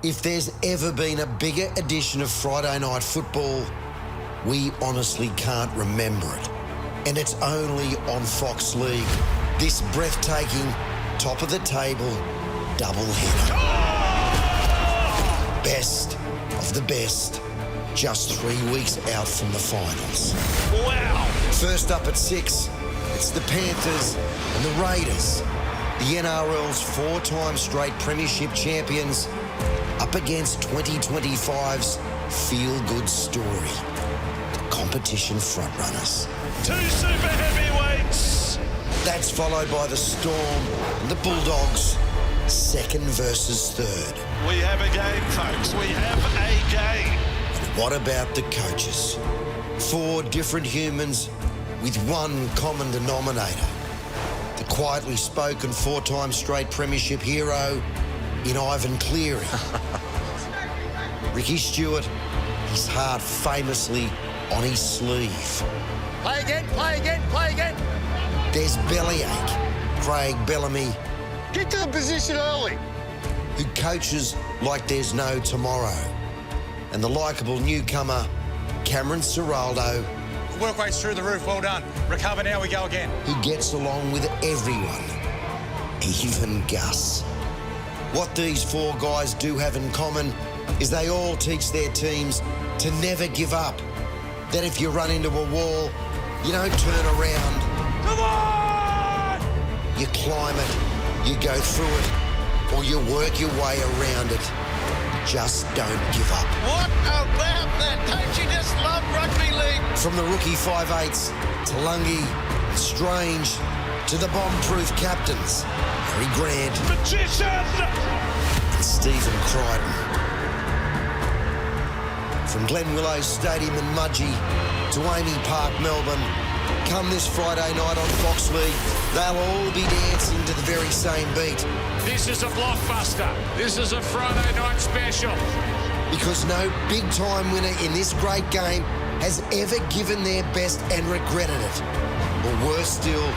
If there's ever been a bigger edition of Friday night football, we honestly can't remember it. And it's only on Fox League. This breathtaking, top of the table, doubleheader. Best of the best, just 3 weeks out from the finals. Wow! First up at 6, it's the Panthers and the Raiders. The NRL's 4-time straight premiership champions up against 2025's feel-good story. The competition frontrunners. 2 super heavyweights! That's followed by the Storm and the Bulldogs, 2nd versus 3rd. We have a game, folks. We have a game. And what about the coaches? 4 different humans with one common denominator. The quietly spoken 4-time straight premiership hero in Ivan Cleary. Ricky Stewart, his heart famously on his sleeve. Play again, play again, play again. There's Bellyache, Craig Bellamy, Get to the position early. who coaches like there's no tomorrow. And the likeable newcomer, Cameron Ciraldo, Work rate's through the roof, well done. Recover now, we go again. who gets along with everyone, even Gus. What these 4 guys do have in common is they all teach their teams to never give up. That if you run into a wall, you don't turn around. Come on! You climb it, you go through it, or you work your way around it. Just don't give up. What about that? Don't you just love rugby league? From the rookie 5'8s to Lungy, Strange, to the bomb-proof captains, Harry Grant Magician! and Stephen Crichton. From Glen Willow Stadium in Mudgee to Amy Park, Melbourne, come this Friday night on Fox League, they'll all be dancing to the very same beat. This is a blockbuster. This is a Friday night special. Because no big-time winner in this great game has ever given their best and regretted it. Or worse still,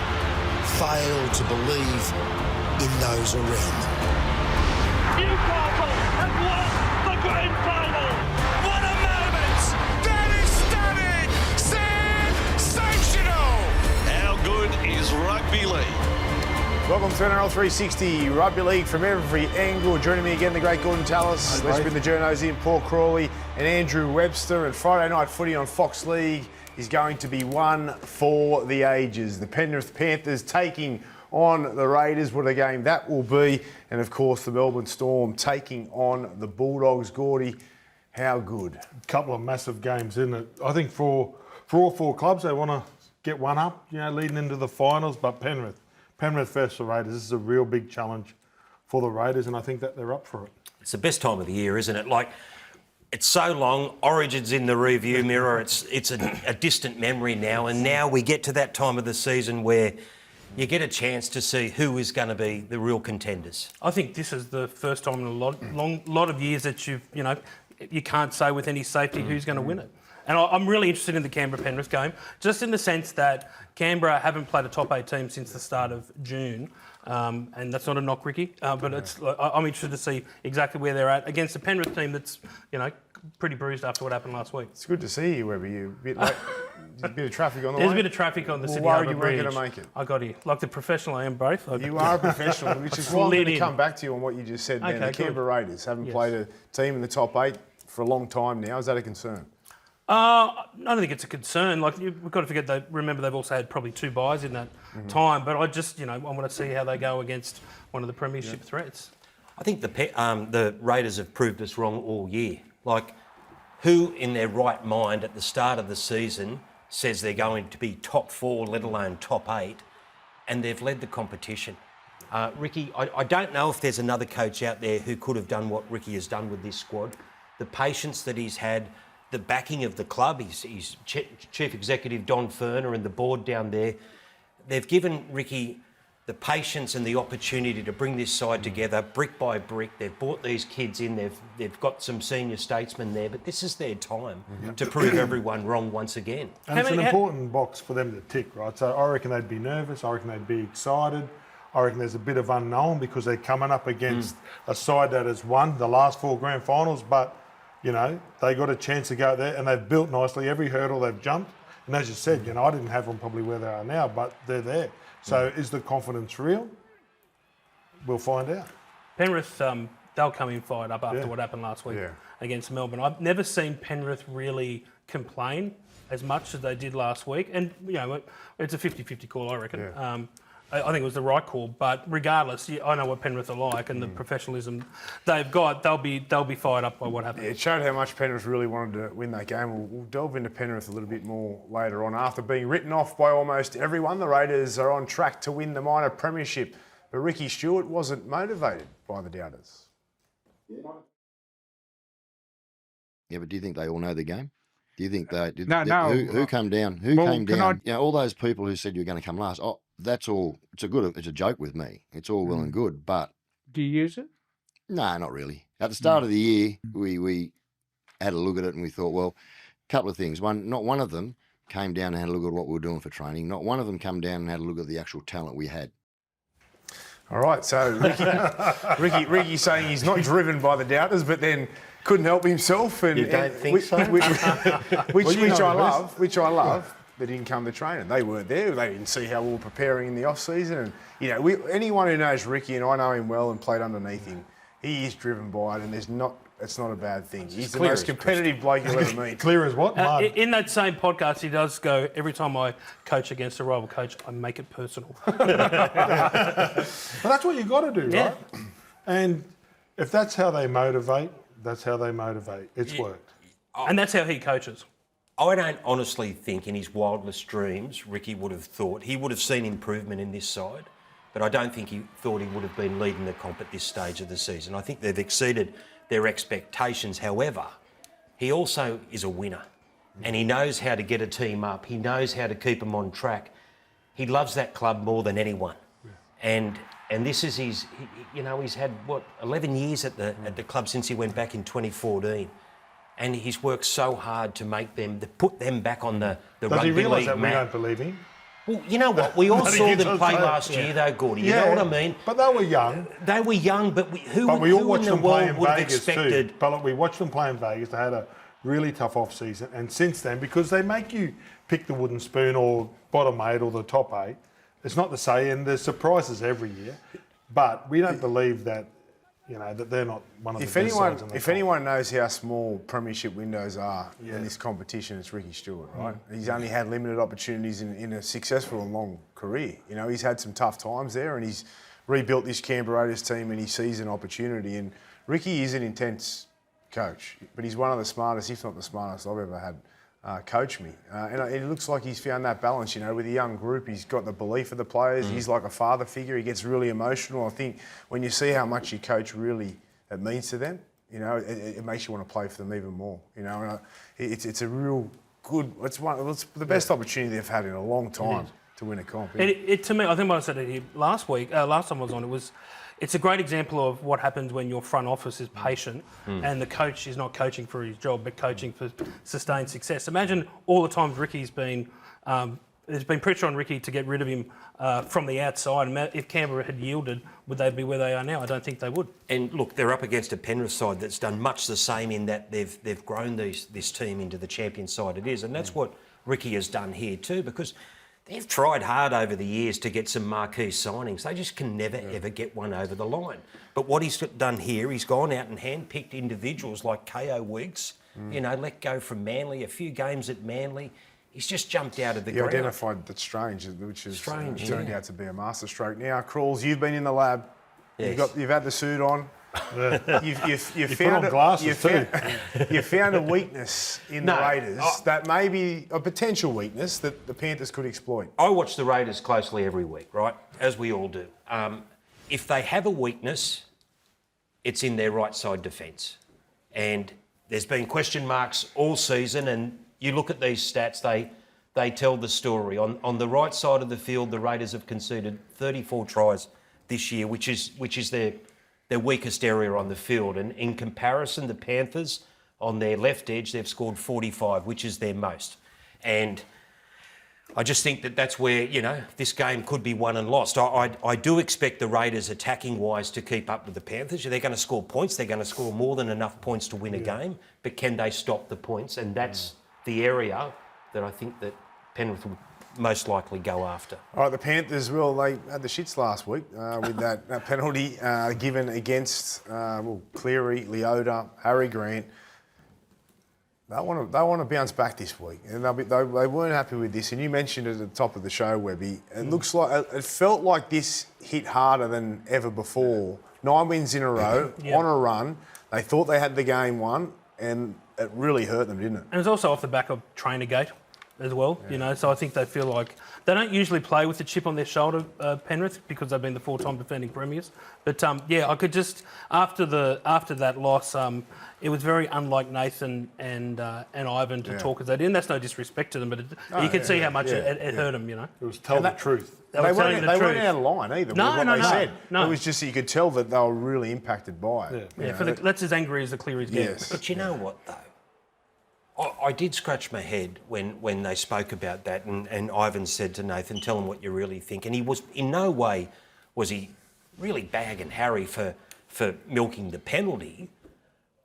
failed to believe in those around them. Newcastle have won the grand final! What a moment! That is stunning! Sensational! How good is rugby league? Welcome to NRL 360 Rugby League from every angle. Joining me again, the great Gordon Tallis. Let's bring the journos in, Paul Crawley and Andrew Webster. And Friday night footy on Fox League is going to be one for the ages. The Penrith Panthers taking on the Raiders. What a game that will be. And of course, the Melbourne Storm taking on the Bulldogs. Gordy, how good? Couple of massive games, isn't it? I think for all 4 clubs, they want to get one up, leading into the finals. But Penrith versus the Raiders, this is a real big challenge for the Raiders, and I think that they're up for it. It's the best time of the year, isn't it? Like, it's so long. Origin's in the review mirror. It's a distant memory now, and now we get to that time of the season where you get a chance to see who is going to be the real contenders. I think this is the first time in a lot of years that you can't say with any safety who's going to win it. And I'm really interested in the Canberra-Penrith game, just in the sense that Canberra haven't played a top 8 team since the start of June, and that's not a knock, Ricky, but I'm interested to see exactly where they're at against a Penrith team that's, pretty bruised after what happened last week. It's good to see you, Webber. You a bit late. There's a bit of traffic on the way. There's a bit of traffic on the Sydney worried Harbour you weren't Bridge. going to make it. I got here. Like the professional I am, both. You are a professional, which is why I'm going to come back to you on what you just said. Okay, The Canberra Raiders haven't played a team in the top 8 for a long time now. Is that a concern? I don't think it's a concern. Like, we've got to forget remember they've also had probably 2 buys in that time. But I just, I want to see how they go against one of the premiership threats. I think the Raiders have proved us wrong all year. Like, who in their right mind at the start of the season says they're going to be top 4, let alone top 8, and they've led the competition? Ricky, I don't know if there's another coach out there who could have done what Ricky has done with this squad. The patience that he's had, the backing of the club, his Chief Executive Don Ferner and the board down there, they've given Ricky the patience and the opportunity to bring this side together brick by brick. They've brought these kids in, they've got some senior statesmen there, but this is their time to prove everyone wrong once again. And it's an important box for them to tick, right? So I reckon they'd be nervous, I reckon they'd be excited. I reckon there's a bit of unknown because they're coming up against a side that has won the last 4 grand finals, but, you know, they got a chance to go there and they've built nicely. Every hurdle they've jumped. And as you said, you know, I didn't have them probably where they are now, but they're there. So is the confidence real? We'll find out. Penrith, they'll come in fired up after what happened last week against Melbourne. I've never seen Penrith really complain as much as they did last week. And, you know, it's a 50-50 call, I reckon. Yeah. I think it was the right call, but regardless, I know what Penrith are like and the professionalism they've got. They'll be fired up by what happened. Yeah, it showed how much Penrith really wanted to win that game. We'll delve into Penrith a little bit more later on. After being written off by almost everyone, the Raiders are on track to win the minor premiership. But Ricky Stewart wasn't motivated by the doubters. Yeah, but do you think they all know the game? Do you think they did? No. Who came down? Who came down? You know, all those people who said you were going to come last. Oh, that's all. It's a joke with me. It's all well and good, but Do you use it? no, not really. At the start of the year, we had a look at it and we thought, well, a couple of things. Not one of them came down and had a look at what we were doing for training. Not one of them come down and had a look at the actual talent we had. All right, so Ricky saying he's not driven by the doubters, but then couldn't help himself. And, You don't think so? Which I love. They didn't come to training. They weren't there. They didn't see how we were preparing in the off season. And you know, anyone who knows Ricky, and I know him well and played underneath him, he is driven by it, and it's not a bad thing. He's the most competitive bloke you'll ever meet. Clear as what? In that same podcast, he does go, every time I coach against a rival coach, I make it personal. Well, that's what you've got to do, right? And if that's how they motivate, that's how they motivate. It's worked. And that's how he coaches. I don't honestly think in his wildest dreams Ricky would have thought he would have seen improvement in this side, but I don't think he thought he would have been leading the comp at this stage of the season. I think they've exceeded their expectations. However, he also is a winner and he knows how to get a team up. He knows how to keep them on track. He loves that club more than anyone. And this is he's had 11 years at the club since he went back in 2014. And he's worked so hard to make them, to put them back on the rugby league map. Does he realise that we don't believe him? Well, you know what? We all saw them play last year, though, Gordy. You know what I mean? But they were young. They were young, but who But we all watched in the them play world in would have Vegas expected? too. But look, we watched them play in Vegas. They had a really tough off season, and since then, because they make you pick the wooden spoon or bottom 8 or the top 8, it's not to say, and there's surprises every year, but we don't believe that. You know, that they're not one of the best sides in the If comp. anyone knows how small premiership windows are in this competition, it's Ricky Stewart, right? He's only had limited opportunities in a successful and long career. You know, he's had some tough times there and he's rebuilt this Canberra Raiders team and he sees an opportunity. And Ricky is an intense coach, but he's one of the smartest, if not the smartest I've ever had coach me. And it looks like he's found that balance, you know, with a young group. He's got the belief of the players. He's like a father figure. He gets really emotional. I think when you see how much your coach really it means to them, you know, it makes you want to play for them even more. You know, and it's a real good. It's the best opportunity they've had in a long time to win a comp. To me, I think what I said here last week, last time I was on, it's a great example of what happens when your front office is patient and the coach is not coaching for his job, but coaching for sustained success. Imagine all the times Ricky's been, there's been pressure on Ricky to get rid of him from the outside. If Canberra had yielded, would they be where they are now? I don't think they would. And look, they're up against a Penrith side that's done much the same in that they've grown this team into the champion side it is. And that's what Ricky has done here too, because they've tried hard over the years to get some marquee signings. They just can never, ever get one over the line. But what he's done here, he's gone out and handpicked individuals like K.O. Weeks, you know, let go from Manly, a few games at Manly. He's just jumped out of the ground. He identified that strange, which is Strange, turned out to be a masterstroke. Now, Crawls, you've been in the lab. Yes. You've had the suit on. You put on glasses too. You found a weakness in the Raiders that may be a potential weakness that the Panthers could exploit. I watch the Raiders closely every week, right? As we all do. If they have a weakness, it's in their right side defence. And there's been question marks all season, and you look at these stats, they tell the story. On the right side of the field, the Raiders have conceded 34 tries this year, which is their weakest area on the field. And in comparison, the Panthers, on their left edge, they've scored 45, which is their most. And I just think that's where, this game could be won and lost. I do expect the Raiders, attacking-wise, to keep up with the Panthers. They're going to score points. They're going to score more than enough points to win a game. But can they stop the points? And that's the area that I think that Penrith will most likely go after. All right, the Panthers, they had the shits last week with that penalty given against Cleary, Leota, Harry Grant. They want to bounce back this week, and they weren't happy with this. And you mentioned it at the top of the show, Webby. It felt like this hit harder than ever before. 9 wins in a row, on a run. They thought they had the game won, and it really hurt them, didn't it? And it was also off the back of Trainergate as well, so I think they feel like they don't usually play with the chip on their shoulder, Penrith, because they've been the 4-time defending premiers. But I could just after that loss, it was very unlike Nathan and Ivan to talk as they did. And that's no disrespect to them, but you can see how much it hurt them. It was tell the truth. They weren't out of line either. With what they said. No. It was just that you could tell that they were really impacted by it. That's as angry as the Clearys get. Yes. But you know what, though? I did scratch my head when they spoke about that, and Ivan said to Nathan, tell him what you really think. And he was, in no way was he really bagging Harry for milking the penalty,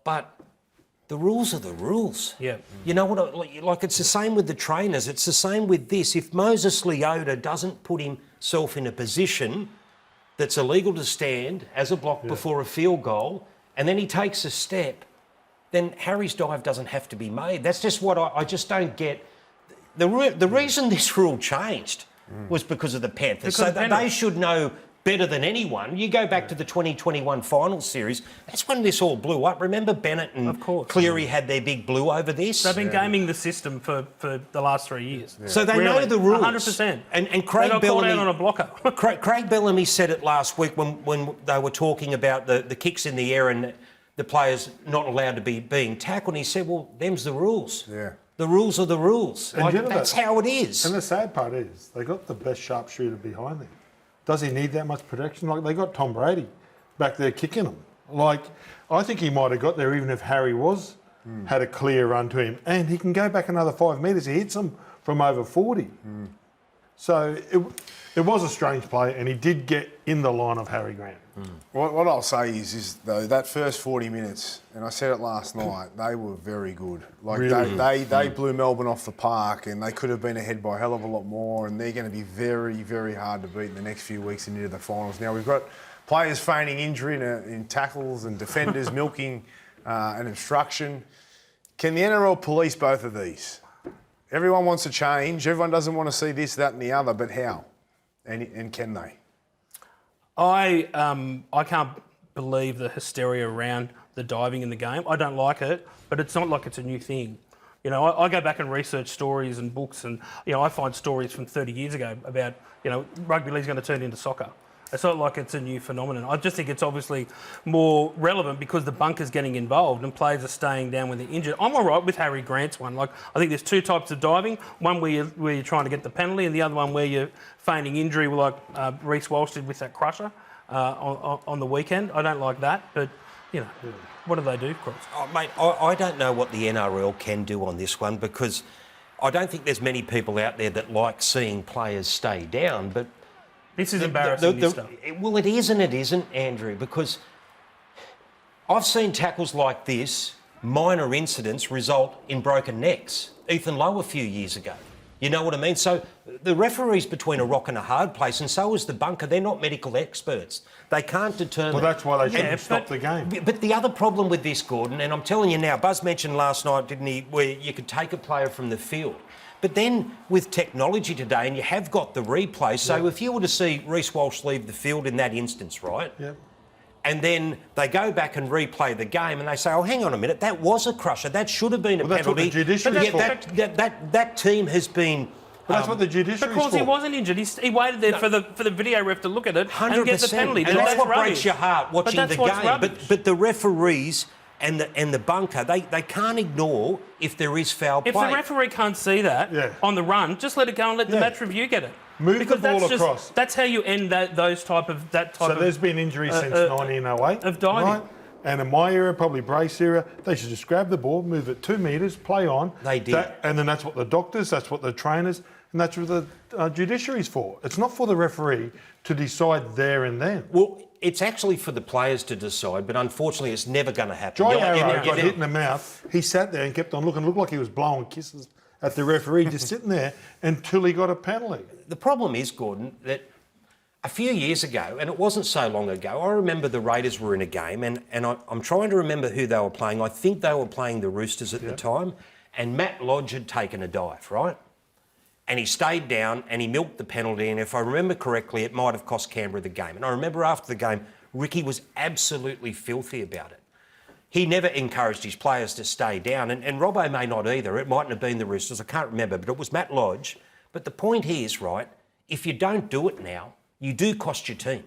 but the rules are the rules. Yeah. You know what, like it's the same with the trainers, it's the same with this. If Moses Leota doesn't put himself in a position that's illegal to stand as a block before a field goal, and then he takes a step, then Harry's dive doesn't have to be made. That's just what I just don't get. The reason this rule changed was because of the Panthers. So they should know better than anyone. You go back to the 2021 final series, that's when this all blew up. Remember Bennett and Cleary had their big blue over this? They've been gaming the system for the last 3 years. Yeah. So they know the rules. 100%. And Craig Bellamy... on a blocker. Craig Bellamy said it last week when they were talking about the kicks in the air and the players not allowed to be being tackled. And he said, well, them's the rules. Yeah. The rules are the rules. That's how it is. And the sad part is they got the best sharpshooter behind them. Does he need that much protection? Like, they got Tom Brady back there kicking him. Like, I think he might have got there even if Harry had a clear run to him. And he can go back another 5 metres. He hits him from over 40. So it was a strange play, and he did get in the line of Harry Grant. What I'll say is though, that first 40 minutes, and I said it last night, they were very good. Like really? They blew Melbourne off the park, and they could have been ahead by a hell of a lot more, and they're going to be very, very hard to beat in the next few weeks and into the finals. Now, we've got players feigning injury in tackles and defenders milking an obstruction. Can the NRL police both of these? Everyone wants a change. Everyone doesn't want to see this, that and the other, but how? And can they? I can't believe the hysteria around the diving in the game. I don't like it, but it's not like it's a new thing. You know, I go back and research stories and books, and I find stories from 30 years ago about rugby league's going to turn into soccer. It's not like it's a new phenomenon. I just think it's obviously more relevant because the bunker's getting involved and players are staying down when they're injured. I'm all right with Harry Grant's one. Like, I think there's two types of diving. One where you're trying to get the penalty, and the other one where you're feigning injury, like Reece Walsh did with that crusher on the weekend. I don't like that, but, what do they do, Cross? Oh, mate, I don't know what the NRL can do on this one, because I don't think there's many people out there that like seeing players stay down, but... This is embarrassing, this stuff. Well, it is and it isn't, Andrew, because I've seen tackles like this, minor incidents, result in broken necks. Ethan Lowe a few years ago. You know what I mean? So the referee's between a rock and a hard place, and so is the bunker. They're not medical experts. They can't determine... Well, that's why they shouldn't stop the game. But the other problem with this, Gordon, and I'm telling you now, Buzz mentioned last night, didn't he, where you could take a player from the field. But then with technology today, and you have got the replay, so if you were to see Reece Walsh leave the field in that instance, right? Yep. And then they go back and replay the game, and they say, "Oh, hang on a minute, that was a crusher. That should have been a penalty." That's what the judiciary is for. That team has been. But that's what the judiciary is for. Because he wasn't injured, he waited there for the video ref to look at it 100%. And get the penalty. And that's what breaks your heart watching the game. But the referees and the bunker, they can't ignore if there is foul play. If the referee can't see that on the run, just let it go and let the match review get it. Move the ball across. That's how you end those type of. So there's been injuries since 1908. Of diving. Right? And in my era, probably Brace era, they should just grab the ball, move it 2 metres, play on. They did. And then that's what the doctors, that's what the trainers, And that's what the judiciary's for. It's not for the referee to decide there and then. Well, it's actually for the players to decide, but unfortunately it's never going to happen. Jai Arrow got hit in the mouth. He sat there and kept on looking. Looked like he was blowing kisses at the referee, just sitting there until he got a penalty. The problem is, Gordon, that a few years ago, and it wasn't so long ago, I remember the Raiders were in a game, and I'm trying to remember who they were playing. I think they were playing the Roosters at the time, and Matt Lodge had taken a dive, right? And he stayed down and he milked the penalty, and if I remember correctly, it might have cost Canberra the game. And I remember after the game, Ricky was absolutely filthy about it. He never encouraged his players to stay down, and Robbo may not either. It mightn't have been the Roosters, I can't remember, but it was Matt Lodge. But the point is, right, if you don't do it now, you do cost your team.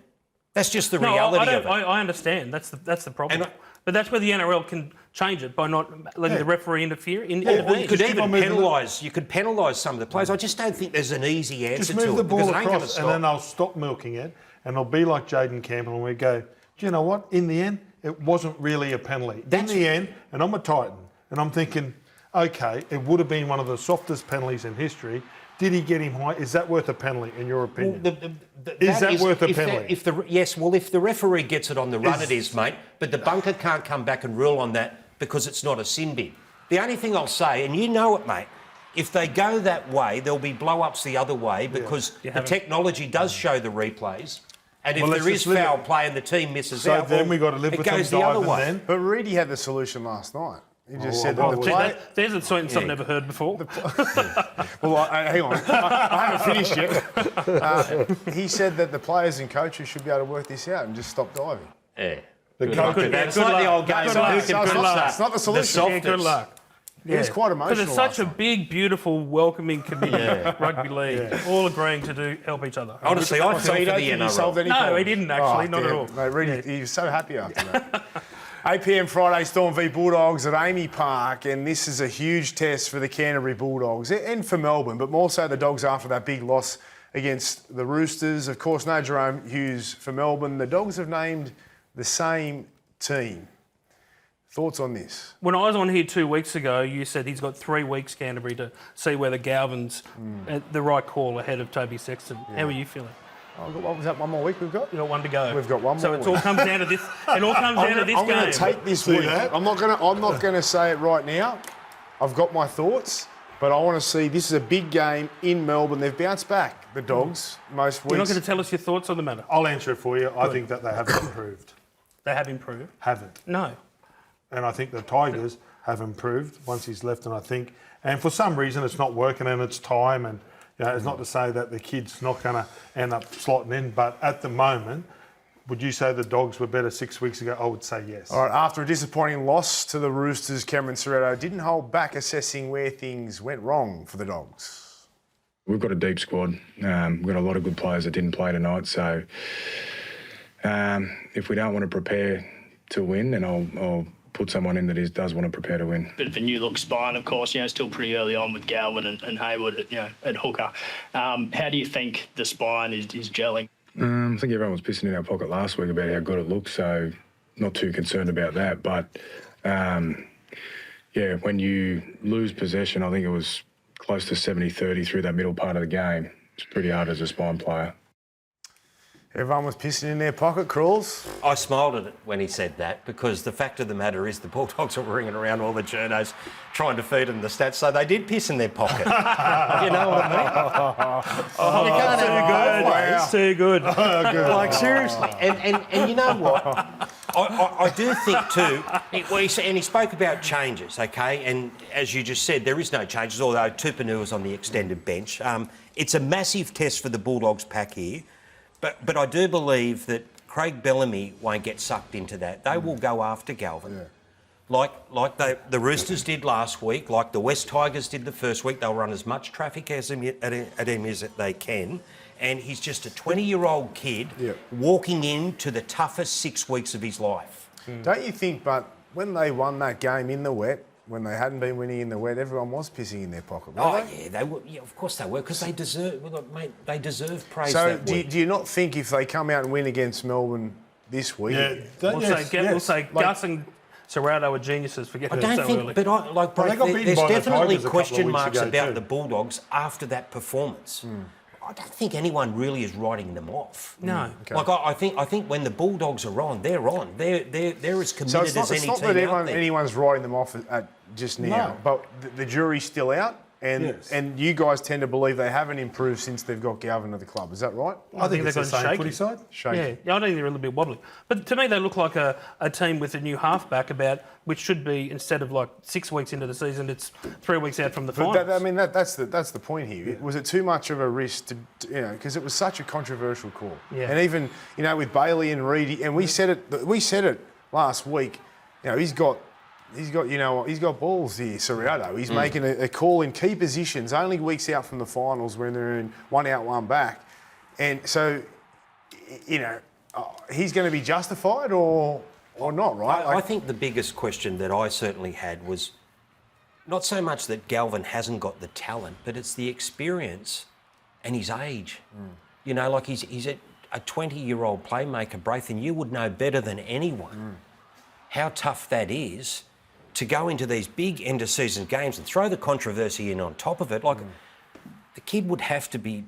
That's just the reality of it. I understand. That's the problem. But that's where the NRL can change it by not letting the referee interfere. You could even penalise. You could penalise some of the players. I just don't think there's an easy answer to it. Just move the ball across, and then I'll stop milking it, and I'll be like Jaden Campbell, and we go, do you know what? In the end, it wasn't really a penalty. In the end, and I'm a Titan, and I'm thinking, okay, it would have been one of the softest penalties in history. Did he get him high? Is that worth a penalty, in your opinion? Is that worth a penalty? If the referee gets it on the run, it is, mate. But the bunker can't come back and rule on that because it's not a sin bin. The only thing I'll say, and you know it, mate, if they go that way, there'll be blow-ups the other way because the technology does show the replays. And if there is foul play and the team misses out, then we got to live with it goes the other way. Then. But Reedy had the solution last night. He just said that the play... There's a sentence I've never heard before. Well, hang on. I haven't finished yet. He said that the players and coaches should be able to work this out and just stop diving. Yeah. It's like the old game. It's not the solution. Good luck. It was quite emotional. Because it's such a big, beautiful, welcoming community, rugby league, all agreeing to help each other. Honestly, I felt for the NRL. No, he didn't actually, not at all. No, really, he was so happy after that. 8 p.m. Friday, Storm v Bulldogs at Amy Park, and this is a huge test for the Canterbury Bulldogs and for Melbourne, but more so the Dogs after that big loss against the Roosters. Of course, no Jerome Hughes for Melbourne. The Dogs have named the same team. Thoughts on this? When I was on here 2 weeks ago, you said he's got 3 weeks, Canterbury, to see whether Galvin's the right call ahead of Toby Sexton. How are you feeling? What was that? One more week we've got? You've got one to go. We've got one more. So it all comes down to this. It all comes down to this I'm game. going to take this week. I'm not going to say it right now. I've got my thoughts, but I want to see. This is a big game in Melbourne. They've bounced back, the Dogs, most weeks. You're not going to tell us your thoughts on the matter? I'll answer it for you. I think that they haven't improved. They have improved? Haven't. No. And I think the Tigers have improved once he's left, and for some reason it's not working and it's time, and it's not to say that the kid's not going to end up slotting in, but at the moment, would you say the Dogs were better 6 weeks ago? I would say yes. All right, after a disappointing loss to the Roosters, Cameron Ciraldo didn't hold back assessing where things went wrong for the Dogs. We've got a deep squad. We've got a lot of good players that didn't play tonight, so if we don't want to prepare to win, then I'll put someone in that does want to prepare to win. Bit of a new look spine, of course, still pretty early on with Galvin and Hayward at hooker. How do you think the spine is gelling? I think everyone was pissing in our pocket last week about how good it looked, so not too concerned about that. But, when you lose possession, I think it was close to 70-30 through that middle part of the game. It's pretty hard as a spine player. Everyone was pissing in their pocket, Crawls. I smiled at it when he said that because the fact of the matter is the Bulldogs were ringing around all the journos trying to feed them the stats, so they did piss in their pocket. You know what I mean? You can't have It's too good. Like, seriously. And you know what? I do think too, and he spoke about changes, okay? And as you just said, there is no changes, although Tupouniua is on the extended bench. It's a massive test for the Bulldogs pack here. But I do believe that Craig Bellamy won't get sucked into that. They will go after Galvin. Yeah. Like the Roosters did last week, like the West Tigers did the first week. They'll run as much traffic at him as they can. And he's just a 20-year-old kid walking into the toughest 6 weeks of his life. Don't you think, but when they won that game in the wet, when they hadn't been winning in the wet, everyone was pissing in their pocket, weren't they? Yeah, they were. Yeah, of course they were, because they deserve. Mate, they deserve praise. So, that do you not think if they come out and win against Melbourne this week, we'll say Gus and Ciraldo are geniuses for I getting it don't so think, early. but they got beaten there's by the definitely Tigers a couple of question weeks marks ago about too. the Bulldogs after that performance. I don't think anyone really is writing them off. No. Okay. Like I think when the Bulldogs are on, they're on. They're as committed So it's not, as any not team that out there. anyone's writing them off at just now, No. but the jury's still out, and Yes. and you guys tend to believe they haven't improved since they've got Galvin at the club. Is that right? I think it's the they've same gone footy shaky. side. Shaky. Yeah, I think they're a little bit wobbly. But to me, they look like a team with a new halfback which should be, instead of like 6 weeks into the season, it's 3 weeks out from the But finals. that's the point here. Was it too much of a risk to because it was such a controversial call? Yeah. And even with Bailey and Reedy, and we said it last week. He's got balls here, Ciraldo. He's making a call in key positions, only weeks out from the finals when they're in one out, one back, and so he's going to be justified or not, right? I think the biggest question that I certainly had was not so much that Galvin hasn't got the talent, but it's the experience and his age. Like he's a 20-year-old playmaker, Braith, and you would know better than anyone how tough that is to go into these big end-of-season games and throw the controversy in on top of it. Like, the kid would have to be,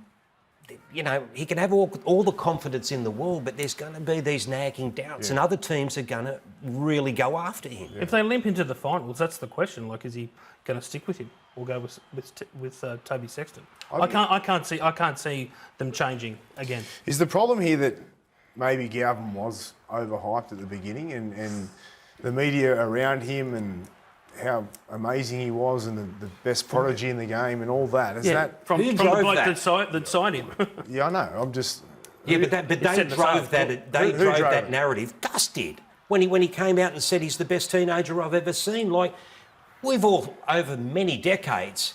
he can have all the confidence in the world, but there's going to be these nagging doubts, and other teams are going to really go after him. If they limp into the finals, that's the question. Like, is he going to stick with him or go with Toby Sexton? I can't see them changing again. Is the problem here that maybe Galvin was overhyped at the beginning and the media around him and how amazing he was and the best prodigy in the game and all that? Is that from the bloke that signed him? Yeah, I know. I'm just. Yeah, but they drove that narrative. Gus did when he came out and said he's the best teenager I've ever seen. Like, we've all over many decades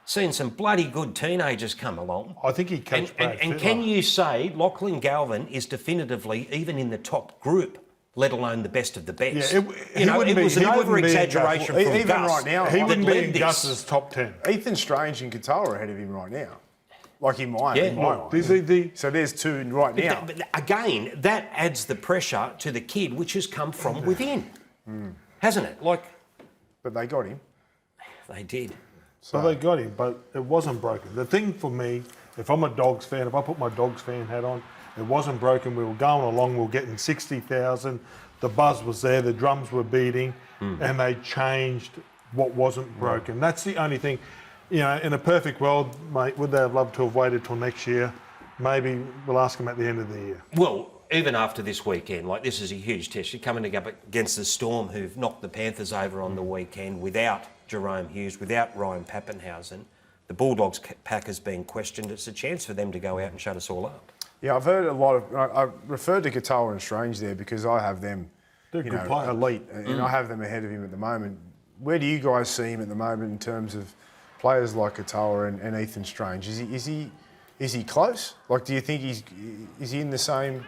seen some bloody good teenagers come along. I think he coached and can you say Lachlan Galvin is definitively even in the top group, let alone the best of the best? Yeah, it was an over-exaggeration from even Gus. right now. He wouldn't be in this. Gus's top 10. Ethan Strange and Katoa are ahead of him right now. Like in my Yeah. eyes. So there's two right now. But again, that adds the pressure to the kid, which has come from within, hasn't it? But they got him. They did. So they got him, but it wasn't broken. The thing for me, if I'm a Dogs fan, if I put my Dogs fan hat on, it wasn't broken. We were going along, we were getting 60,000. The buzz was there, the drums were beating, and they changed what wasn't broken. That's the only thing. In a perfect world, mate, would they have loved to have waited till next year? Maybe we'll ask them at the end of the year. Well, even after this weekend, this is a huge test. You're coming up against the Storm, who've knocked the Panthers over on the weekend without Jerome Hughes, without Ryan Pappenhausen. The Bulldogs pack has been questioned. It's a chance for them to go out and shut us all up. Yeah, I've heard a lot of. I referred to Katoa and Strange there because I have them, elite, and I have them ahead of him at the moment. Where do you guys see him at the moment in terms of players like Katoa and Ethan Strange? Is he close? Like, do you think is he in the same?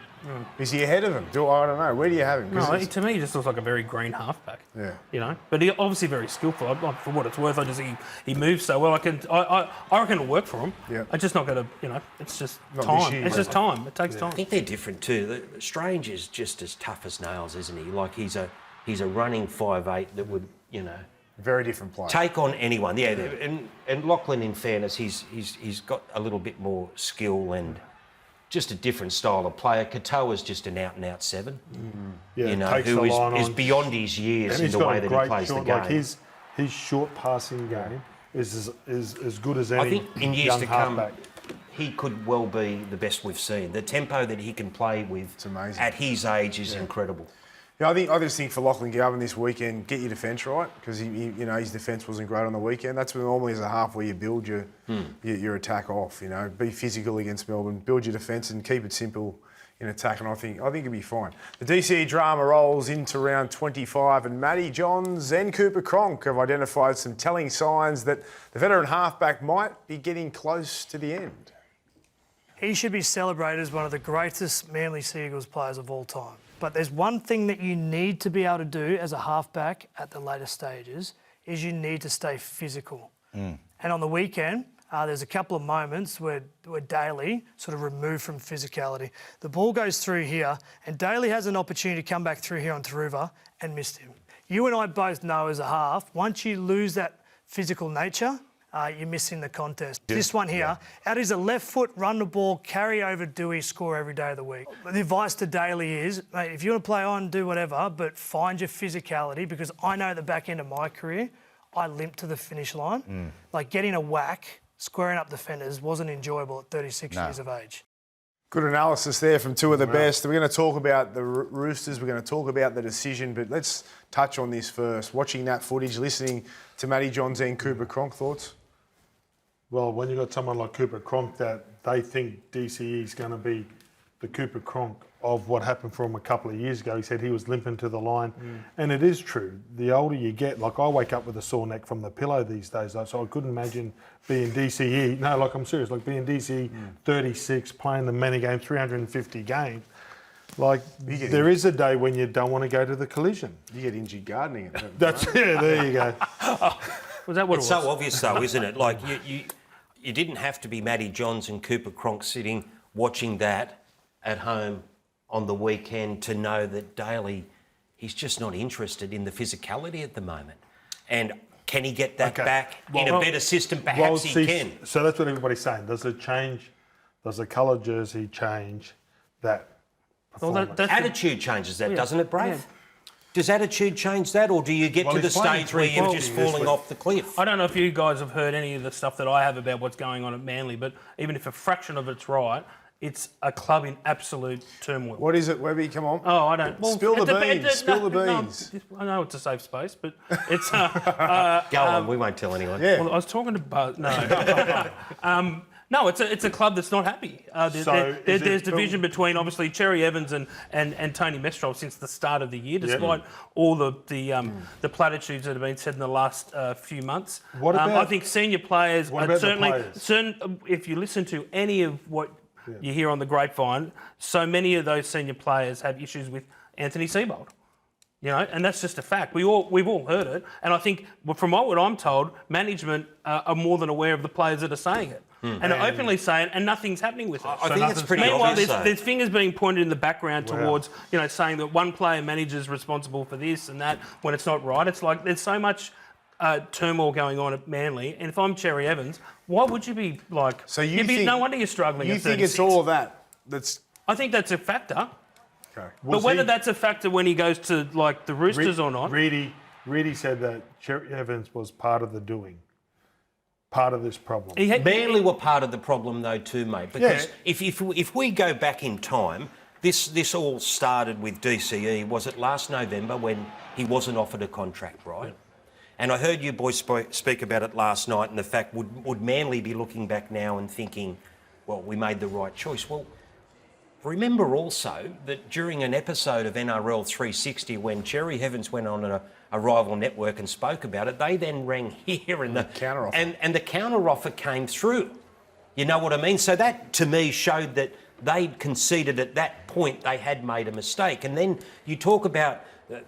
Is he ahead of him? I don't know. Where do you have him? No, to me, he just looks like a very green halfback. Yeah. But he obviously very skillful. For what it's worth, he moves so well. I reckon it'll work for him. Yeah. I'm just not going to. It's just Not time. this year, It's just time. It takes I time. think they're different too. Strange is just as tough as nails, isn't he? Like he's a running 5'8" that would Very different player. take on anyone. Yeah, and Lachlan, in fairness, he's got a little bit more skill and just a different style of player. Katoa's just an out-and-out 7. Yeah, takes who the line is on. beyond his years And in he's the got way a that great he plays short, the game. like his short passing game is as good as any I think in years young to come, halfback. he could well be the best we've seen. The tempo that he can play with amazing. at his age is incredible. Yeah, I just think for Lachlan Galvin this weekend, get your defence right because his defence wasn't great on the weekend. That's normally as a half where you build your attack off. Be physical against Melbourne, build your defence and keep it simple in attack. And I think it'll be fine. The DCE drama rolls into round 25, and Matty Johns and Cooper Cronk have identified some telling signs that the veteran halfback might be getting close to the end. He should be celebrated as one of the greatest Manly Sea Eagles players of all time. But there's one thing that you need to be able to do as a halfback at the later stages is you need to stay physical. And on the weekend, there's a couple of moments where Daly sort of removed from physicality. The ball goes through here and Daly has an opportunity to come back through here on Taruva and missed him. You and I both know as a half, once you lose that physical nature, you're missing the contest. Yeah. This one here, out is a left foot, run the ball, carry over Dewey, score every day of the week. The advice to Daly is, mate, if you want to play on, do whatever, but find your physicality, because I know at the back end of my career, I limped to the finish line. Like getting a whack, squaring up defenders wasn't enjoyable at 36 years of age. Good analysis there from two of the best. We're going to talk about the Roosters. We're going to talk about the decision, but let's touch on this first. Watching that footage, listening to Matty Johns and Cooper Cronk, thoughts? Well, when you've got someone like Cooper Cronk that they think DCE is going to be the Cooper Cronk of what happened for him a couple of years ago, he said he was limping to the line. And it is true. The older you get, like I wake up with a sore neck from the pillow these days, so I couldn't imagine being DCE. No, like I'm serious, like being DCE 36, playing the many games, 350 games. Like, there is a day when you don't want to go to the collision. You get injured gardening. That's there you go. Was that what it's it was? so obvious though, isn't it? Like you didn't have to be Matty Johns and Cooper Cronk sitting watching that at home on the weekend to know that Daly, he's just not interested in the physicality at the moment. And can he get that back in a better system? Perhaps he can. So that's what everybody's saying. Does it change? Does the colour jersey change that performance? Well, attitude changes that, doesn't it, Brave? Yeah. Does attitude change that, or do you get to the stage where you're just falling off the cliff? I don't know if you guys have heard any of the stuff that I have about what's going on at Manly, but even if a fraction of it's right, it's a club in absolute turmoil. What is it, Webby? Come on. Oh, I don't. Well, spill the beans. Spill the beans. No, I know it's a safe space, but it's. Go on. We won't tell anyone. Yeah. Well, I was talking to Buzz. No. No, it's a club that's not happy. There's division between obviously Cherry-Evans and Tony Mestrol since the start of the year, despite all the platitudes that have been said in the last few months. What about, I think senior players are certainly players? If you listen to any of what you hear on the grapevine, so many of those senior players have issues with Anthony Seibold. You know, and that's just a fact. We've all heard it, and I think from what I'm told, management are more than aware of the players that are saying it, and are openly saying, and nothing's happening with it. I think it's pretty obvious. Meanwhile, there's fingers being pointed in the background towards, saying that one player manager's responsible for this and that when it's not right. It's like there's so much turmoil going on at Manly, and if I'm Cherry-Evans, why would you be like? So no wonder you're struggling. You think it's all of that? I think that's a factor. Okay. But whether that's a factor when he goes to like the Roosters or not. Reedy said that Cherry-Evans was part of the doing, part of this problem. Manly were part of the problem though too, mate. Because if we go back in time, this all started with DCE. Was it last November when he wasn't offered a contract, right? Yeah. And I heard you boys speak about it last night, and the fact would Manly be looking back now and thinking, well, we made the right choice. Well, remember also that during an episode of NRL 360 when Cherry-Evans went on a rival network and spoke about it, they then rang here and the counter-offer. And the counter-offer came through. You know what I mean? So that, to me, showed that they'd conceded at that point they had made a mistake. And then you talk about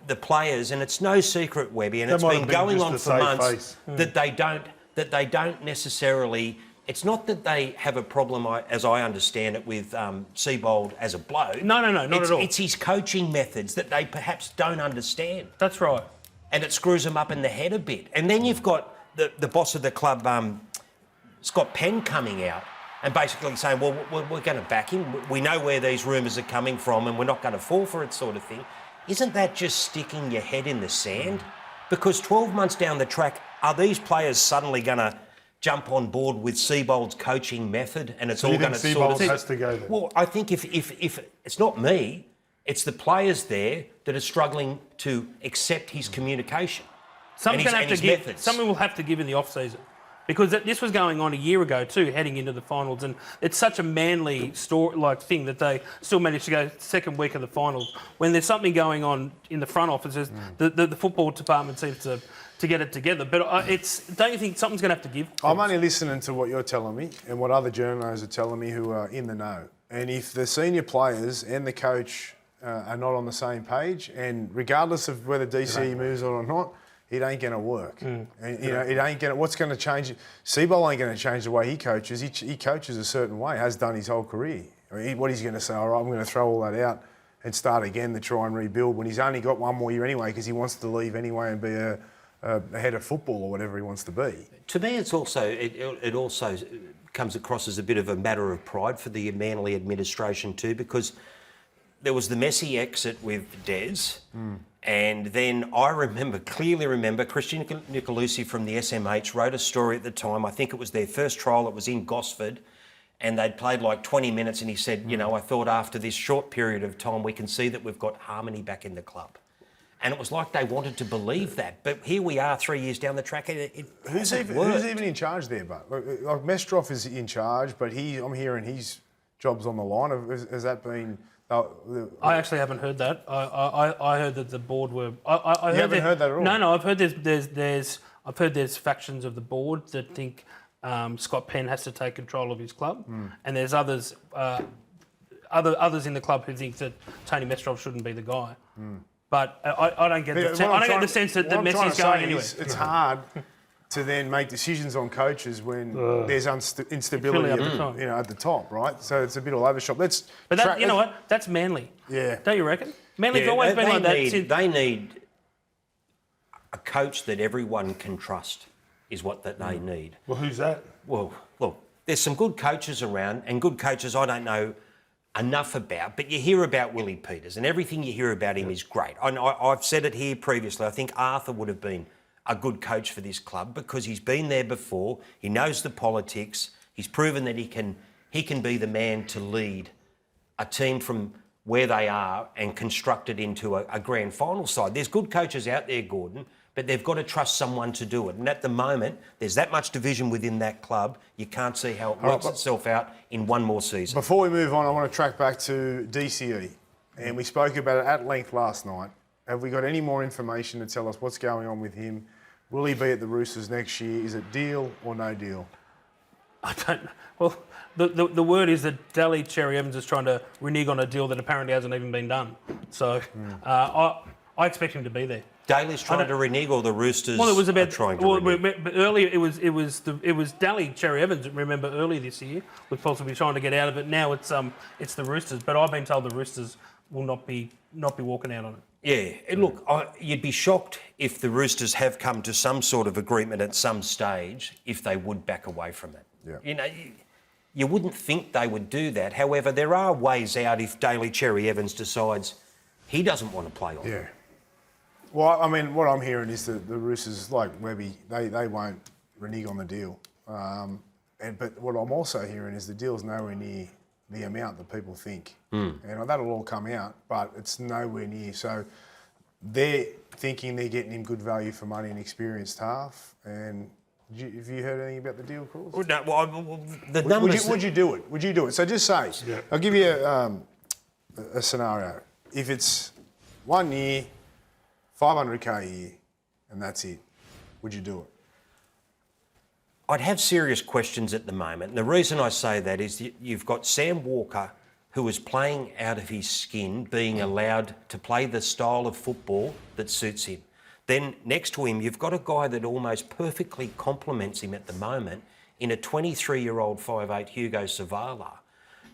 the players, and it's no secret, Webby, and it's been going on for months, that they don't necessarily... It's not that they have a problem, as I understand it, with Seibold as a bloke. No, not at all. It's his coaching methods that they perhaps don't understand. That's right. And it screws them up in the head a bit. And then you've got the boss of the club, Scott Penn, coming out and basically saying, well, we're going to back him. We know where these rumours are coming from and we're not going to fall for it, sort of thing. Isn't that just sticking your head in the sand? Because 12 months down the track, are these players suddenly going to jump on board with Seibold's coaching method, and it's all going to sort of... has to go there? Well, I think if it's not me, it's the players there that are struggling to accept his communication. Someone will have to give in the off-season, because this was going on a year ago too, heading into the finals, and it's such a Manly thing that they still managed to go second week of the finals. When there's something going on in the front offices, the football department seems to get it together. But don't you think something's going to have to give? I'm only listening to what you're telling me and what other journos are telling me who are in the know. And if the senior players and the coach are not on the same page, and regardless of whether DCE moves on or not, it ain't going to work. And, it ain't going to... What's going to change? Seibold ain't going to change the way he coaches. He coaches a certain way, has done his whole career. I mean, what he's going to say, all right, I'm going to throw all that out and start again to try and rebuild when he's only got one more year anyway because he wants to leave anyway and be a head of football or whatever he wants to be. To me, it's also it also comes across as a bit of a matter of pride for the Manly administration too, because there was the messy exit with Des, and then I clearly remember Christian Nicolucci from the SMH wrote a story at the time. I think it was their first trial. It was in Gosford, and they'd played like 20 minutes, and he said, you know, I thought after this short period of time we can see that we've got harmony back in the club. And it was like they wanted to believe that. But here we are 3 years down the track. Who's even in charge there, but like Mestroff is in charge, but I'm hearing his job's on the line. Has that been... I actually haven't heard that. I heard that the board were... I haven't heard that at all? No, I've heard there's factions of the board that think Scott Penn has to take control of his club, and there's others in the club who think that Tony Mestroff shouldn't be the guy. But I don't get the sense that the message is going anywhere. It's hard to then make decisions on coaches when there's instability at the top, right? So it's a bit all over shop. You know what? That's Manly. Yeah. Don't you reckon? Manly's always been like that. They need a coach that everyone can trust is what they need. Well, who's that? Well, look, there's some good coaches around, and good coaches I don't know enough about, but you hear about Willie Peters, and everything you hear about him is great. I've said it here previously. I think Arthur would have been a good coach for this club because he's been there before. He knows the politics. He's proven that he can be the man to lead a team from where they are and construct it into a grand final side. There's good coaches out there, Gordon, but they've got to trust someone to do it. And at the moment, there's that much division within that club, you can't see how it works itself out in one more season. Before we move on, I want to track back to DCE. And we spoke about it at length last night. Have we got any more information to tell us what's going on with him? Will he be at the Roosters next year? Is it deal or no deal? I don't know. Well, the word is that Daly Cherry-Evans is trying to renege on a deal that apparently hasn't even been done. So I expect him to be there. Daly's trying to renege, or the Roosters trying to renege? But earlier it was Daly Cherry-Evans. Remember earlier this year was possibly trying to get out of it. Now it's the Roosters. But I've been told the Roosters will not be walking out on it. Yeah, and look, you'd be shocked if the Roosters have come to some sort of agreement at some stage if they would back away from it. Yeah. You know, you wouldn't think they would do that. However, there are ways out if Daly Cherry-Evans decides he doesn't want to play on. Yeah. Well, I mean, what I'm hearing is that the Roosters, like Webby, they won't renege on the deal. But what I'm also hearing is the deal's nowhere near the amount that people think. And that'll all come out, but it's nowhere near. So they're thinking they're getting him good value for money and experienced half. And have you heard anything about the deal, Crawls? No, well, the numbers... Would you do it? Would you do it? So just say, I'll give you a scenario. If it's 1 year, 500k a year, and that's it, would you do it? I'd have serious questions at the moment. And the reason I say that is you've got Sam Walker, who is playing out of his skin, being allowed to play the style of football that suits him. Then next to him, you've got a guy that almost perfectly complements him at the moment in a 23-year-old 5'8", Hugo Savala,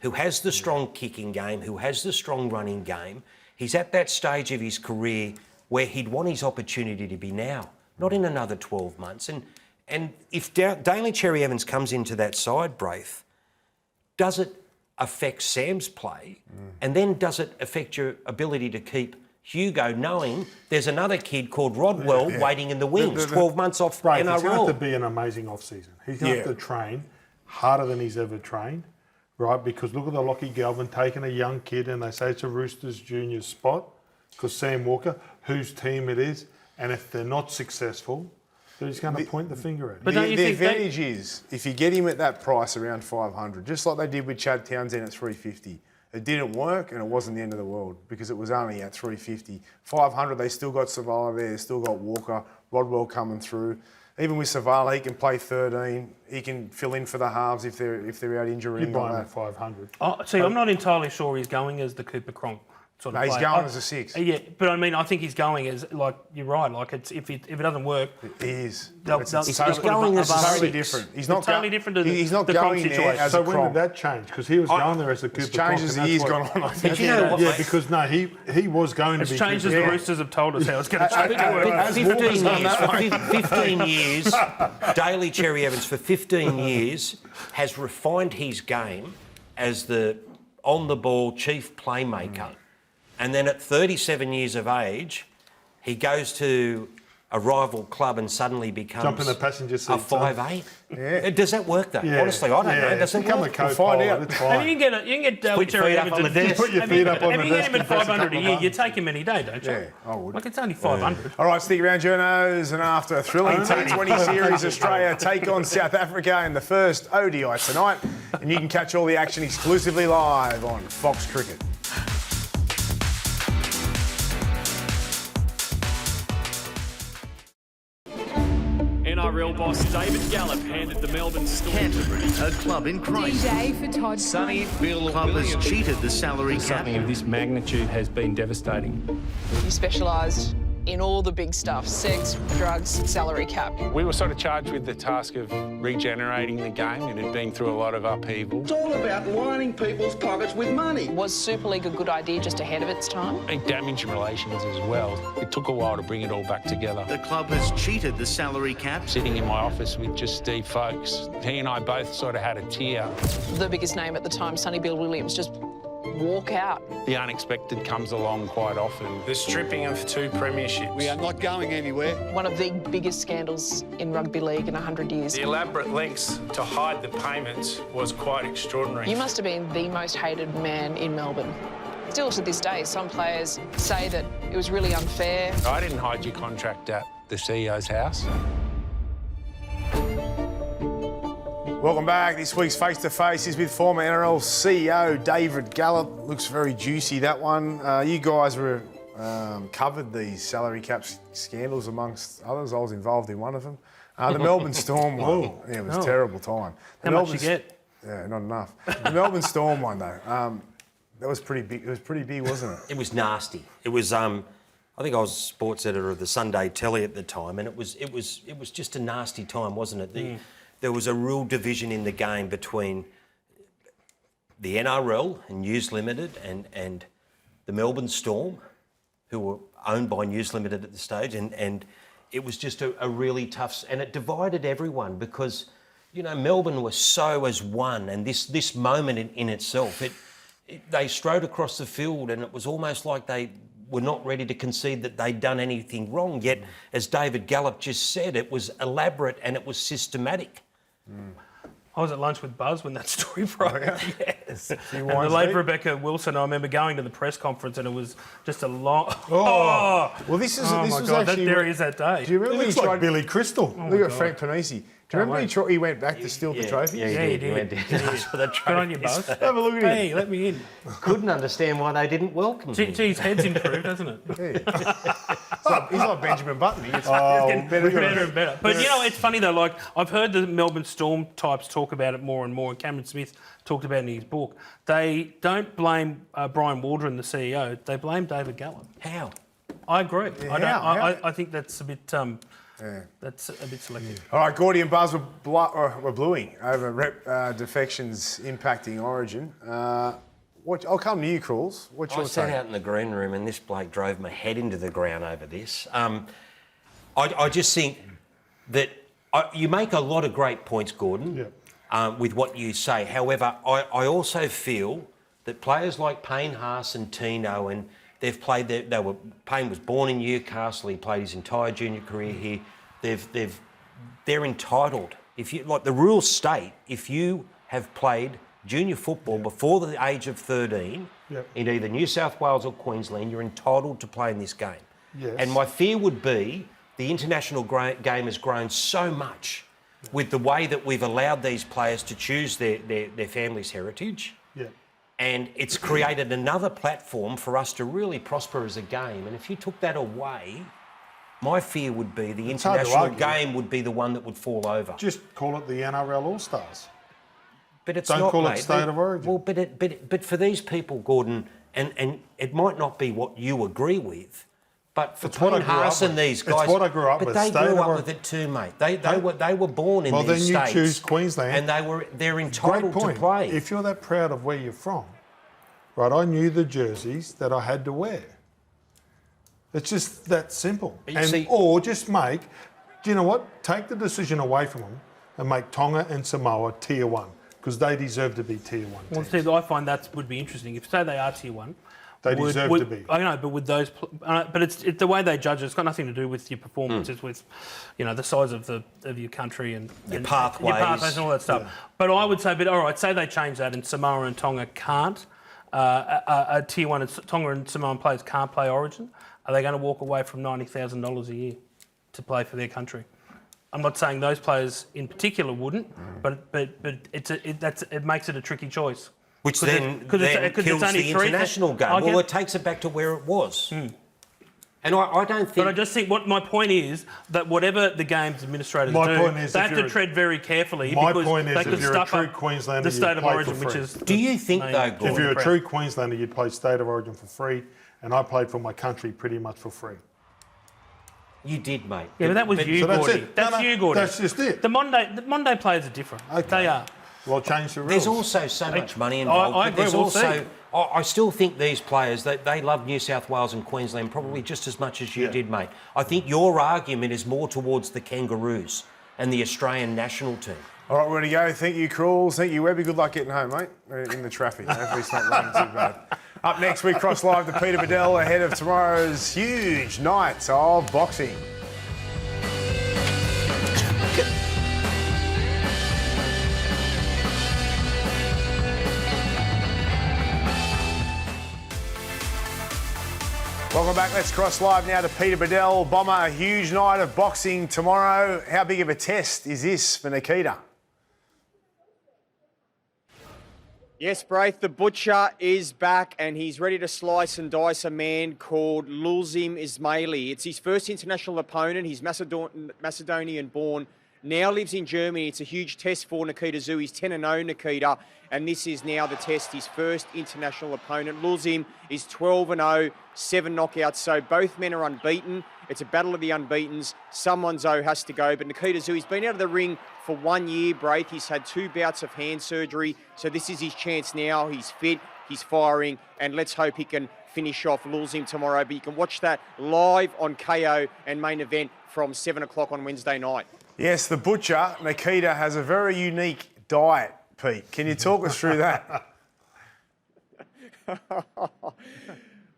who has the strong kicking game, who has the strong running game. He's at that stage of his career where he'd want his opportunity to be now, not in another 12 months. And if Daly Cherry-Evans comes into that side, Braith, does it affect Sam's play? And then does it affect your ability to keep Hugo, knowing there's another kid called Rodwell waiting in the wings, 12 months off Braith, NRL? It's going to have to be an amazing off-season. He's going to have to train harder than he's ever trained, right? Because look at the Lockie Galvin taking a young kid and they say it's a Roosters junior spot because Sam Walker, whose team it is, and if they're not successful, they're just going to point the finger at him. But the advantage is, if you get him at that price around 500, just like they did with Chad Townsend at 350, it didn't work and it wasn't the end of the world because it was only at 350. 500, they still got Savala there, they still got Walker, Rodwell coming through. Even with Savala, he can play 13. He can fill in for the halves if they're out injuring. You'd buy him at 500. I'm not entirely sure he's going as the Cooper Cronk sort No, of he's player. going as a 6. Yeah, but I mean, I think he's going as, like, you're right, like, if it doesn't work... He is. He's going as a totally 6. different. He's not totally different to he's not the going comp there situation. as So a when prop. did that change? Because he was going there as a Cooper It's changed as the years gone on, I think. But you know what, Yeah, mate? because no, he was going It's to be changed as Cooper. the Roosters have told us how it's going to change. But 15 years, Daly Cherry-Evans for 15 years has refined his game as the on-the-ball chief playmaker. And then at 37 years of age, he goes to a rival club and suddenly becomes Jump in the passenger seat, a 5'8". Yeah. Does that work though? Yeah. Honestly, I don't know. Does it Become a work? co-pilot. out. It's And fine. you can get Daly Put your feet up Cherry-Evans on the desk. Put your feet up on the If you get desk him at and press a 500 a couple year, of you take him any day, don't you? Yeah, I would. Like, it's only 500. All right, stick around, journos, and after a thrilling T20 series, Australia take on South Africa in the first ODI tonight, and you can catch all the action exclusively live on Fox Cricket. NRL boss David Gallop handed the Melbourne Storm. Canterbury, a club in crisis. DJ for Todd. Sonny Bill club has cheated the salary cap. Something of this magnitude has been devastating. You specialised in all the big stuff, sex, drugs, salary cap. We were sort of charged with the task of regenerating the game. It had been through a lot of upheaval. It's all about lining people's pockets with money. Was Super League a good idea just ahead of its time? It damaged relations as well. It took a while to bring it all back together. The club has cheated the salary cap. Sitting in my office with just Steve Folkes, he and I both sort of had a tear. The biggest name at the time, Sonny Bill Williams, just walk out. The unexpected comes along quite often. The stripping of 2 premierships. We are not going anywhere. One of the biggest scandals in rugby league in 100 years. The elaborate lengths to hide the payments was quite extraordinary. You must have been the most hated man in Melbourne. Still to this day, some players say that it was really unfair. I didn't hide your contract at the CEO's house. Welcome back. This week's Face to Face is with former NRL CEO David Gallop. Looks very juicy, that one. You guys were covered these salary cap scandals amongst others. I was involved in one of them. The Melbourne Storm one. Yeah, it was a terrible time. How much you get? Yeah, not enough. The Melbourne Storm one though. That was pretty big. It was pretty big, wasn't it? It was nasty. It was. I think I was sports editor of the Sunday Telly at the time, and it was just a nasty time, wasn't it? There was a real division in the game between the NRL and News Limited and the Melbourne Storm, who were owned by News Limited at the stage, and it was just a really tough... And it divided everyone because, you know, Melbourne was so as one, and this moment in itself, they strode across the field and it was almost like they were not ready to concede that they'd done anything wrong. Yet, as David Gallop just said, it was elaborate and it was systematic. I was at lunch with Buzz when that story broke. Yes. And the wines late deep? Rebecca Wilson, I remember going to the press conference and it was just a long... Well, this was God, actually... there he is that day. Do you remember It looks like Billy Crystal. Look at Frank Panisi. Do you remember he went back to steal the trophies? Yeah, he did. For the Good on you, Buzz. Have a look at him. Hey, let me in. Couldn't understand why they didn't welcome him. Geez, head's improved, hasn't it? He's like Benjamin Button. He gets Getting better and better. But, you know, it's funny, though, like, I've heard the Melbourne Storm types talk about it more and more, and Cameron Smith talked about it in his book. They don't blame Brian Waldron, the CEO. They blame David Gallop. How? I agree. How? I think that's a bit... That's a bit selective. All right, Gordy and Buzz were bluing over defections impacting Origin. I'll come to you, Crawls. What's your I sat take? out in the green room and this bloke drove my head into the ground over this. I just think that you make a lot of great points, Gordon, with what you say. However, I also feel that players like Payne Haas and Tino, and they've played. Payne was born in Newcastle. He played his entire junior career here. They're entitled. If you like, the rules state, if you have played junior football before the age of 13 in either New South Wales or Queensland, you're entitled to play in this game. Yes. And my fear would be the international game has grown so much with the way that we've allowed these players to choose their family's heritage. Yeah. And it's created another platform for us to really prosper as a game. And if you took that away, my fear would be the international game would be the one that would fall over. Just call it the NRL All-Stars. But it's Don't not, call mate. it State of Origin. Well, but for these people, Gordon, And it might not be what you agree with, but for It's what I Payne grew up Haas and with. these guys... It's what I grew up but with. they State grew of up with it too, mate. They were born in Well, these then you states. choose Queensland. And they're Great entitled to point. play. If you're that proud of where you're from, right, I knew the jerseys that I had to wear. It's just that simple. But you see- Or just make, do you know what? Take the decision away from them and make Tonga and Samoa tier 1 because they deserve to be tier 1. Well, see, I find that would be interesting. If, say, they are tier 1... They deserve to be. I know, but with those... but it's the way they judge it. It's got nothing to do with your performance. It's with, the size of your country and... Your pathways. Your pathways and all that stuff. Yeah. But I would say, all right, say they change that and Samoa and Tonga can't... a tier 1 Tonga and Samoan players can't play Origin. Are they going to walk away from $90,000 a year to play for their country? I'm not saying those players in particular wouldn't, but it makes it a tricky choice. Which then kills the international game. Well, it takes it back to where it was. And I don't think... But I just think my point is that whatever the game's administrators they have to tread very carefully because they could stuff up the state of origin, which is... Do you think, though, Gordon... If you're a true Queenslander, you'd play state of origin for free, and I played for my country pretty much for free. You did, mate. Yeah, but that was you, Gordy. That's you, Gordy. That's just it. The Monday players are different. Okay. They are. Well, change the rules. There's also so much money involved. I agree. I still think these players, they love New South Wales and Queensland probably just as much as you did, mate. I think your argument is more towards the Kangaroos and the Australian national team. All right, we're going to go. Thank you, Crawls. Thank you, Webby. Good luck getting home, mate, in the traffic. Hopefully it's not raining too bad. Up next, we cross live to Peter Bedell ahead of tomorrow's huge night of boxing. Welcome back. Let's cross live now to Peter Bedell. Bomber, a huge night of boxing tomorrow. How big of a test is this for Nikita? Yes, Braith, the butcher is back and he's ready to slice and dice a man called Lulzim Ismaili. It's his first international opponent. He's Macedonian-born, now lives in Germany. It's a huge test for Nikita Tszyu. He's 10-0, Nikita, and this is now the test, his first international opponent. Lulzim is 12-0, 7 knockouts, so both men are unbeaten. It's a battle of the unbeatens. Someone, though, has to go. But Nikita Tszyu, he's been out of the ring for 1 year break. He's had 2 bouts of hand surgery. So this is his chance now. He's fit, he's firing, and let's hope he can finish off Lulzim tomorrow. But you can watch that live on KO and Main Event from 7 o'clock on Wednesday night. Yes, the butcher, Nikita, has a very unique diet, Pete. Can you talk us through that?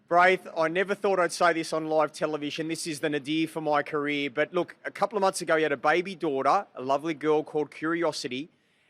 Braith, I never thought I'd say this on live television. This is the nadir for my career. But look, a couple of months ago, he had a baby daughter, a lovely girl called Curiosity.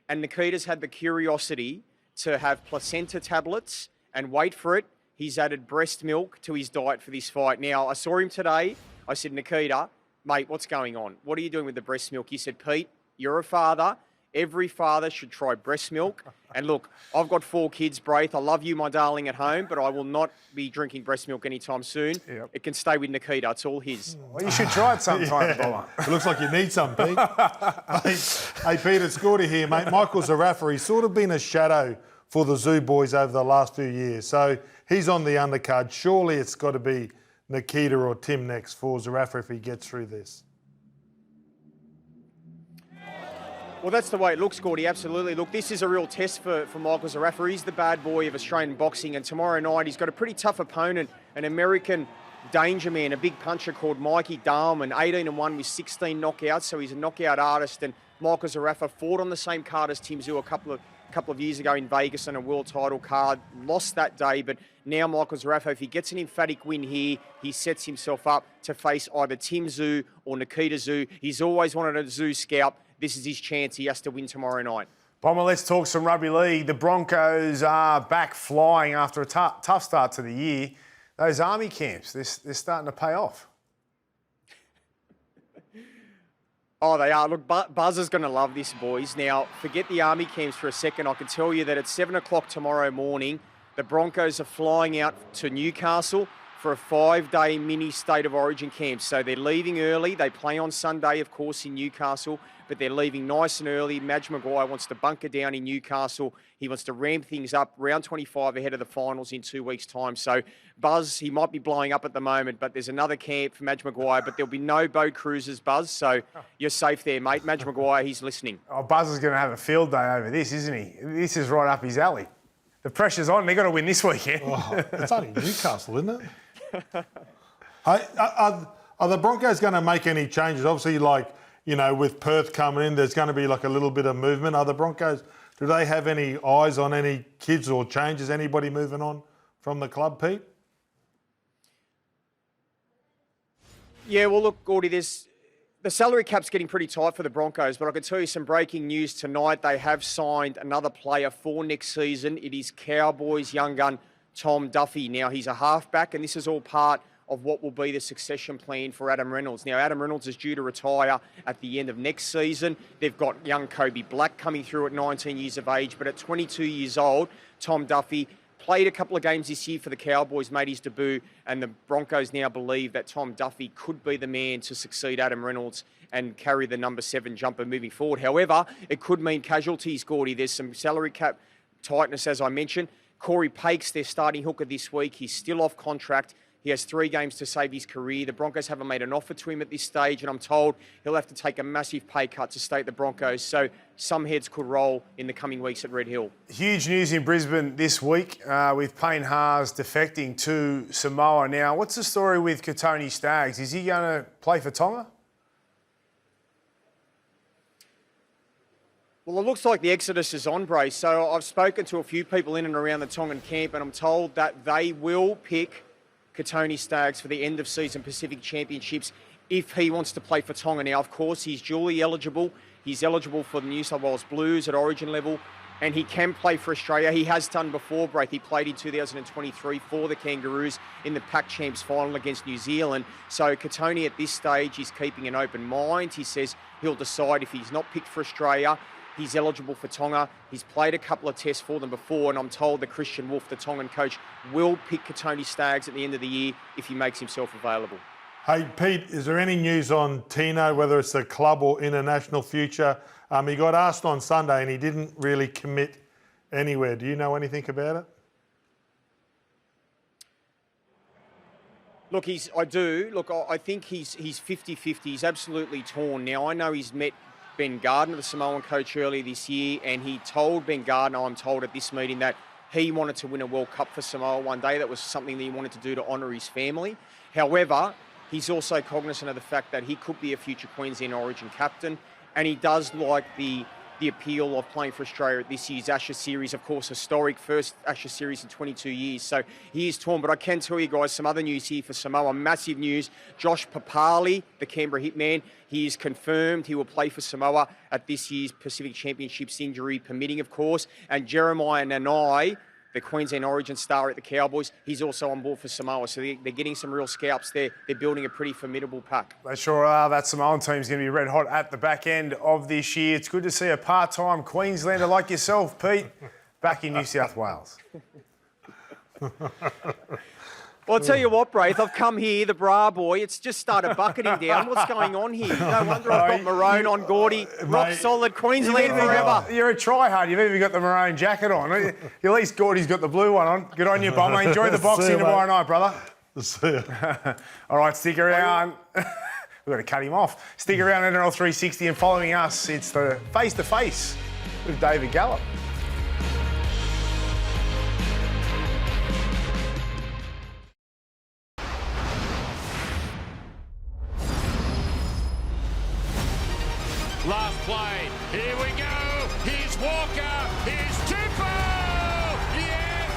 And Nikita's had the curiosity to have placenta tablets. And wait for it, he's added breast milk to his diet for this fight. Now, I saw him today. I said, Nikita, mate, what's going on? What are you doing with the breast milk? He said, Pete, you're a father. Every father should try breast milk. And look, I've got 4 kids, Braith. I love you, my darling, at home, but I will not be drinking breast milk anytime soon. Yep. It can stay with Nikita. It's all his. Well, you should try it sometime, Bomber. It looks like you need some, Pete. Hey, Pete, it's Gordy here, mate. Michael Zarafa, he's sort of been a shadow for the Zoo boys over the last few years. So he's on the undercard. Surely it's got to be Nikita or Tim next for Zarafa if he gets through this. Well, that's the way it looks, Gordy, absolutely. Look, this is a real test for Michael Zarafa. He's the bad boy of Australian boxing, and tomorrow night he's got a pretty tough opponent, an American danger man, a big puncher called Mikey Dahlman, 18-1 with 16 knockouts, so he's a knockout artist, and Michael Zarafa fought on the same card as Tim Tszyu a couple of years ago in Vegas on a world title card, lost that day, but now Michael Zarafa, if he gets an emphatic win here, he sets himself up to face either Tim Tszyu or Nikita Tszyu. He's always wanted a Tszyu scalp. This is his chance. He has to win tomorrow night. Bomber, let's talk some rugby league. The Broncos are back flying after a tough start to the year. Those army camps, they're starting to pay off. Oh, they are. Look, Buzzer's going to love this, boys. Now, forget the army camps for a second. I can tell you that at 7 o'clock tomorrow morning, the Broncos are flying out to Newcastle for for a 5-day mini State of Origin camp. So they're leaving early. They play on Sunday, of course, in Newcastle, but they're leaving nice and early. Madge Maguire wants to bunker down in Newcastle. He wants to ramp things up round 25 ahead of the finals in 2 weeks' time. So Buzz, he might be blowing up at the moment, but there's another camp for Madge Maguire, but there'll be no boat cruises, Buzz. So you're safe there, mate. Madge Maguire, he's listening. Oh, Buzz is going to have a field day over this, isn't he? This is right up his alley. The pressure's on. They've got to win this weekend. Oh, it's only Newcastle, isn't it? Are the Broncos going to make any changes? Obviously, with Perth coming in, there's going to be a little bit of movement. Are the Broncos, do they have any eyes on any kids or changes? Anybody moving on from the club, Pete? Yeah, well, look, Gordy, the salary cap's getting pretty tight for the Broncos, but I can tell you some breaking news tonight. They have signed another player for next season. It is Cowboys young gun Tom Duffy. Now, he's a halfback, and this is all part of what will be the succession plan for Adam Reynolds. Now, Adam Reynolds is due to retire at the end of next season. They've got young Kobe Black coming through at 19 years of age, but at 22 years old, Tom Duffy played a couple of games this year for the Cowboys, made his debut, and the Broncos now believe that Tom Duffy could be the man to succeed Adam Reynolds and carry the number 7 jumper moving forward. However, it could mean casualties, Gordy. There's some salary cap tightness, as I mentioned. Corey Pakes, their starting hooker this week, he's still off contract. He has 3 games to save his career. The Broncos haven't made an offer to him at this stage, and I'm told he'll have to take a massive pay cut to stay at the Broncos. So some heads could roll in the coming weeks at Red Hill. Huge news in Brisbane this week with Payne Haas defecting to Samoa. Now, what's the story with Katoni Staggs? Is he going to play for Tonga? Well, it looks like the exodus is on, Brace. So I've spoken to a few people in and around the Tongan camp, and I'm told that they will pick Katoni Staggs for the end of season Pacific Championships if he wants to play for Tonga. Now, of course, he's dually eligible. He's eligible for the New South Wales Blues at Origin level, and he can play for Australia. He has done before, Braith. He played in 2023 for the Kangaroos in the Pac Champs final against New Zealand. So Katoni at this stage is keeping an open mind. He says he'll decide if he's not picked for Australia. He's eligible for Tonga. He's played a couple of tests for them before, and I'm told that Christian Wolf, the Tongan coach, will pick Katoni Staggs at the end of the year if he makes himself available. Hey, Pete, is there any news on Tino, whether it's the club or international future? He got asked on Sunday and he didn't really commit anywhere. Do you know anything about it? Look, I do. Look, I think he's 50-50. He's absolutely torn. Now, I know he's met Ben Gardner, the Samoan coach, earlier this year, and he told Ben Gardner, I'm told at this meeting, that he wanted to win a World Cup for Samoa one day. That was something that he wanted to do to honour his family. However, he's also cognizant of the fact that he could be a future Queensland Origin captain, and he does like the appeal of playing for Australia at this year's Ashes series. Of course, historic first Ashes series in 22 years. So he is torn. But I can tell you guys some other news here for Samoa. Massive news. Josh Papali, the Canberra hitman, he is confirmed he will play for Samoa at this year's Pacific Championships, injury permitting, of course. And Jeremiah Nanai, the Queensland Origin star at the Cowboys, he's also on board for Samoa. So they're getting some real scalps there. They're building a pretty formidable pack. They sure are. That Samoan team's going to be red hot at the back end of this year. It's good to see a part-time Queenslander like yourself, Pete, back in New South Wales. Well, I'll tell you what, Braith, I've come here, the bra boy, it's just started bucketing down. What's going on here? No wonder I've got maroon on, Gordy. Rock solid, Queensland forever. You're a try-hard. You've even got the maroon jacket on. At least Gordy's got the blue one on. Good on you, Bomber. Enjoy the boxing tomorrow night, brother. See ya. All right, stick around. We've got to cut him off. Stick around NRL 360 and following us, it's the face-to-face with David Gallop. Last play, here we go, here's Walker, here's Tupou, yes!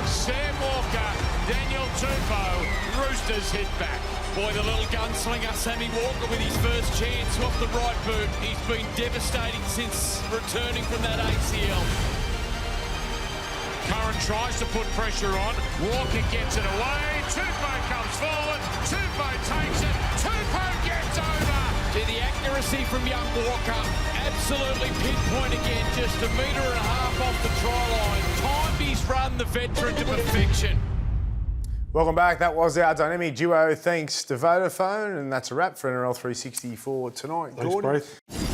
Sam Walker, Daniel Tupou, Roosters hit back. Boy, the little gunslinger Sammy Walker with his first chance off the right boot. He's been devastating since returning from that ACL. Curran tries to put pressure on, Walker gets it away, Tupou comes forward, Tupou takes it, Tupou gets over! To the accuracy from young Walker, absolutely pinpoint again, just 1.5 metres off the try line. Timed his run, the veteran, to perfection. Welcome back. That was our dynamic duo. Thanks to Vodafone. And that's a wrap for NRL 360 for tonight. Thanks, Gordon. Braith.